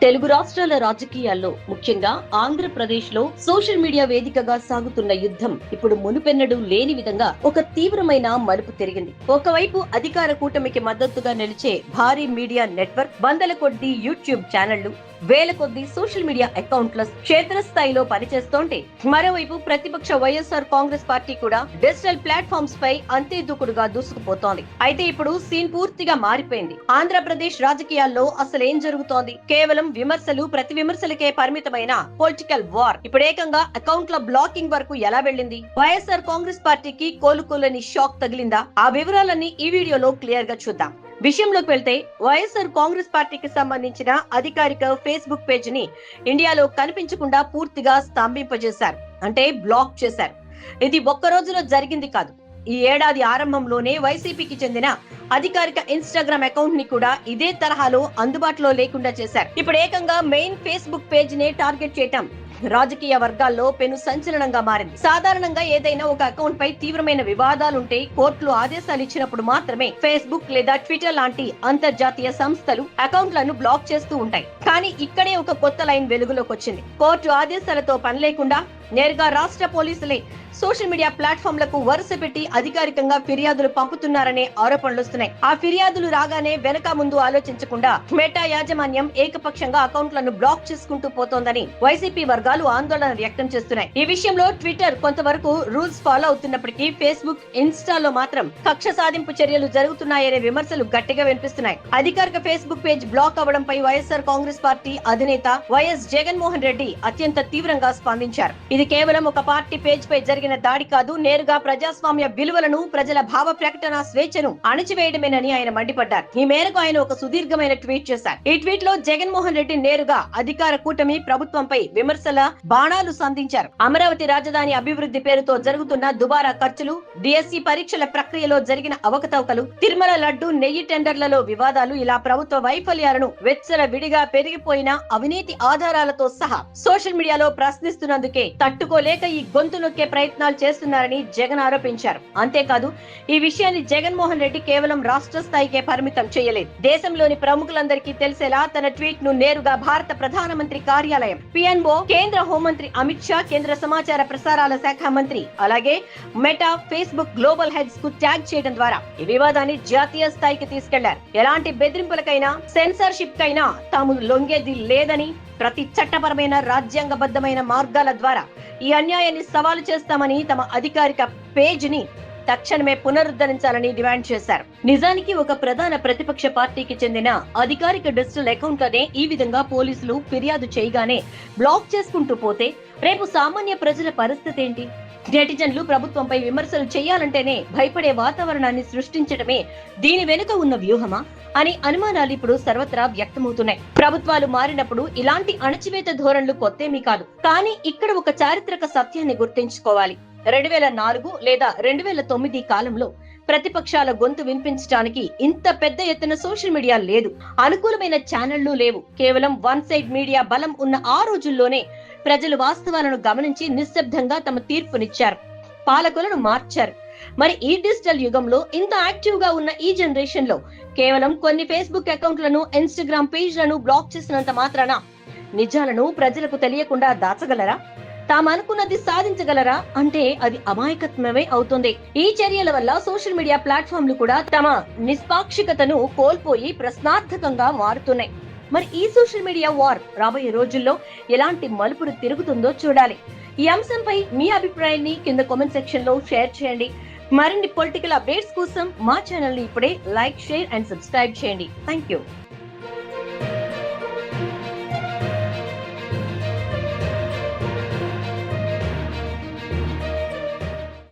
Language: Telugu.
తెలుగు రాష్ట్రాల రాజకీయాల్లో ముఖ్యంగా ఆంధ్రప్రదేశ్ లో సోషల్ మీడియా వేదికగా సాగుతున్న యుద్ధం ఇప్పుడు మునుపెన్నడూ లేని విధంగా ఒక తీవ్రమైన మలుపు తిరిగింది. ఒకవైపు అధికార కూటమికి మద్దతుగా నిలిచే భారీ మీడియా నెట్వర్క్, వందల కొద్ది యూట్యూబ్ ఛానళ్లు, వేల కొద్ది సోషల్ మీడియా అకౌంట్ల క్షేత్రస్థాయిలో పనిచేస్తోంటే, మరోవైపు ప్రతిపక్ష వైఎస్ఆర్ కాంగ్రెస్ పార్టీ కూడా డిజిటల్ ప్లాట్ఫామ్స్ పై అంతే దూకుడుగా దూసుకుపోతోంది. అయితే ఇప్పుడు సీన్ పూర్తిగా మారిపోయింది. ఆంధ్రప్రదేశ్ రాజకీయాల్లో అసలు ఏం జరుగుతోంది? కేవలం విమర్శలు, ప్రతి విమర్శలకే పరిమితమైన పొలిటికల్ వార్ ఇప్పుడు ఏకంగా అకౌంట్ల బ్లాకింగ్ వరకు ఎలా వెళ్ళింది? వైఎస్ఆర్ కాంగ్రెస్ పార్టీకి కోలుకోలేని షాక్ తగిలిందా? ఆ వివరాలన్నీ ఈ వీడియోలో క్లియర్ గా చూద్దాం. విషయంలోకి వెళ్తే, వైఎస్ఆర్ కాంగ్రెస్ పార్టీకి సంబంధించిన అధికారిక ఫేస్బుక్ పేజ్ ని ఇండియాలో కనిపించకుండా పూర్తిగా స్తంభింపజేశారు, అంటే బ్లాక్ చేశారు. ఇది ఒక్క రోజులో జరిగింది కాదు. ఈ ఏడాది ఆరంభంలోనే వైసీపీకి చెందిన అధికారిక ఇన్స్టాగ్రామ్ అకౌంట్ ని కూడా ఇదే తరహాలో అందుబాటులో లేకుండా చేశారు. ఇప్పుడు ఏకంగా మెయిన్ ఫేస్బుక్ పేజ్ నే టార్గెట్ చేయటం రాజకీయ వర్గాల్లో పెను సంచలనంగా మారింది. సాధారణంగా ఏదైనా ఒక అకౌంట్ పై తీవ్రమైన వివాదాలుంటే కోర్టులు ఆదేశాలు ఇచ్చినప్పుడు మాత్రమే ఫేస్బుక్ లేదా ట్విట్టర్ లాంటి అంతర్జాతీయ సంస్థలు అకౌంట్లను బ్లాక్ చేస్తూ ఉంటాయి. కానీ ఇక్కడే ఒక కొత్త లైన్ వెలుగులోకి వచ్చింది. కోర్టు ఆదేశాలతో పని లేకుండా నేరుగా రాష్ట్ర పోలీసులే సోషల్ మీడియా ప్లాట్ఫామ్లకు వరుస పెట్టి అధికారికంగా ఫిర్యాదులు పంపుతున్నారనే ఆరోపణలు వస్తున్నాయి. ఆ ఫిర్యాదులు రాగానే వెనక ముందు ఆలోచించకుండా మెటా యాజమాన్యం ఏకపక్షంగా అకౌంట్లను బ్లాక్ చేసుకుంటూ పోతోందని వైసీపీ వర్గాలు ఆందోళన వ్యక్తం చేస్తున్నాయి. ఈ విషయంలో ట్విట్టర్ కొంతవరకు రూల్స్ ఫాలో అవుతున్నప్పటికీ ఫేస్బుక్, ఇన్స్టాలో మాత్రం కక్ష సాధింపు చర్యలు జరుగుతున్నాయనే విమర్శలు గట్టిగా వినిపిస్తున్నాయి. అధికారిక ఫేస్బుక్ పేజ్ బ్లాక్ అవడంపై వైఎస్ఆర్ కాంగ్రెస్ పార్టీ అధినేత వైఎస్ జగన్మోహన్ రెడ్డి అత్యంత తీవ్రంగా స్పందించారు. ఇది కేవలం ఒక పార్టీ పేజ్ పై జరిగిన దాడి కాదు, నేరుగా ప్రజాస్వామ్య విలువలను, ప్రజల భావ ప్రకటన స్వేచ్ఛను అణచివేయడమేనని ఆయన మండిపడ్డారు. ఈ మేరకు ఆయన ఒక సుదీర్ఘమైన ట్వీట్ చేశారు. ఈ ట్వీట్ లో జగన్మోహన్ రెడ్డి నేరుగా అధికార కూటమి ప్రభుత్వంపై విమర్శల బాణాలు సంధించారు. అమరావతి రాజధాని అభివృద్ధి పేరుతో జరుగుతున్న దుబారా ఖర్చులు, డిఎస్సి పరీక్షల ప్రక్రియలో జరిగిన అవకతవకలు, తిరుమల లడ్డు, నెయ్యి టెండర్లలో వివాదాలు, ఇలా ప్రభుత్వ వైఫల్యాలను వెచ్చల విడిగా పెరిగిపోయిన అవినీతి ఆధారాలతో సహా సోషల్ మీడియాలో ప్రశ్నిస్తున్నందుకే తట్టుకోలేక ఈ గొంతు నొక్కే ప్రయత్నాలు చేస్తున్నారని జగన్ ఆరోపించారు. అంతేకాదు, ఈ విషయాన్ని జగన్మోహన్ రెడ్డి కేవలం రాష్ట్ర స్థాయికే పరిమితం చేయలేదు. దేశంలోని ప్రముఖులందరికీ తెలిసేలా తన ట్వీట్ ను నేరుగా భారత ప్రధానమంత్రి కార్యాలయం, పిఎన్ఓ, కేంద్ర హోంమంత్రి అమిత్ షా, కేంద్ర సమాచార ప్రసారాల శాఖ మంత్రి, అలాగే మెటా, ఫేస్బుక్ గ్లోబల్ హెడ్స్ కు ట్యాగ్ చేయడం ద్వారా ఈ వివాదాన్ని జాతీయ స్థాయికి తీసుకెళ్లారు. ఎలాంటి బెదిరింపులకైనా, సెన్సార్షిప్ కైనా తాము లొంగేది లేదని, ప్రతి చట్టపరమైన రాజ్యాంగబద్ధమైన మార్గాల ద్వారా ఈ అన్యాయాన్ని సవాలు చేస్తామని తమ అధికారిక పేజ్ ని తక్షణమే పునరుద్ధరించాలని డిమాండ్ చేశారు. నిజానికి ఒక ప్రధాన ప్రతిపక్ష పార్టీకి చెందిన అధికారిక డిజిటల్ అకౌంట్లనే ఈ విధంగా పోలీసులు ఫిర్యాదు చేయగానే బ్లాక్ చేసుకుంటూ పోతే రేపు సామాన్య ప్రజల పరిస్థితి ఏంటి? నెటిజన్లు ప్రభుత్వంపై విమర్శలు చేయాలంటేనే భయపడే వాతావరణాన్ని సృష్టించడమే దీని వెనుక ఉన్న వ్యూహమా అని అనుమానాలు ఇప్పుడు సర్వత్రా వ్యక్తమవుతున్నాయి. ప్రభుత్వాలు మారినప్పుడు ఇలాంటి అణచివేత ధోరణులు కొత్తేమీ కాదు. కానీ ఇక్కడ ఒక చారిత్రక సత్యాన్ని గుర్తుంచుకోవాలి. 2004 లేదా 2009 కాలంలో ప్రతిపక్షాల గొంతు వినిపించడానికి ఇంత పెద్ద ఎత్తున సోషల్ మీడియా లేదు, అనుకూలమైన ఛానళ్లు లేవు. కేవలం వన్ సైడ్ మీడియా బలం ఉన్న ఆ రోజుల్లోనే ప్రజలు వాస్తవాలను గమనించి నిశ్శబ్దంగా తమ తీర్పునిచ్చారు, పాలకులను మార్చారు. మరి ఈ డిజిటల్ యుగంలో ఇంత యాక్టివ్ గా ఉన్న ఈ జనరేషన్ లో కేవలం కొన్ని ఫేస్బుక్ అకౌంట్లను, ఇన్స్టాగ్రామ్ పేజ్లను బ్లాక్ చేసినంత మాత్రాన నిజాలను ప్రజలకు తెలియకుండా దాచగలరా? తాము అనుకున్నది సాధించగలరా అంటే అది అమాయకత్వమే అవుతుంది. ఈ చర్యల వల్ల సోషల్ మీడియా ప్లాట్ఫామ్లు కూడా తమ నిష్పాక్షికతను కోల్పోయి ప్రశ్నార్థకంగా మారుతున్నాయి. మరి ఈ సోషల్ మీడియా వార్ రాబోయే రోజుల్లో ఎలాంటి మలుపులు తిరుగుతుందో చూడాలి. ఈ అంశంపై మీ అభిప్రాయాన్ని కింద కామెంట్ సెక్షన్ లో షేర్ చేయండి. మరిన్ని పొలిటికల్ అప్డేట్స్ కోసం మా ఛానల్ ని ఇప్పుడే లైక్, షేర్ అండ్ సబ్స్క్రైబ్ చేయండి. Thank you.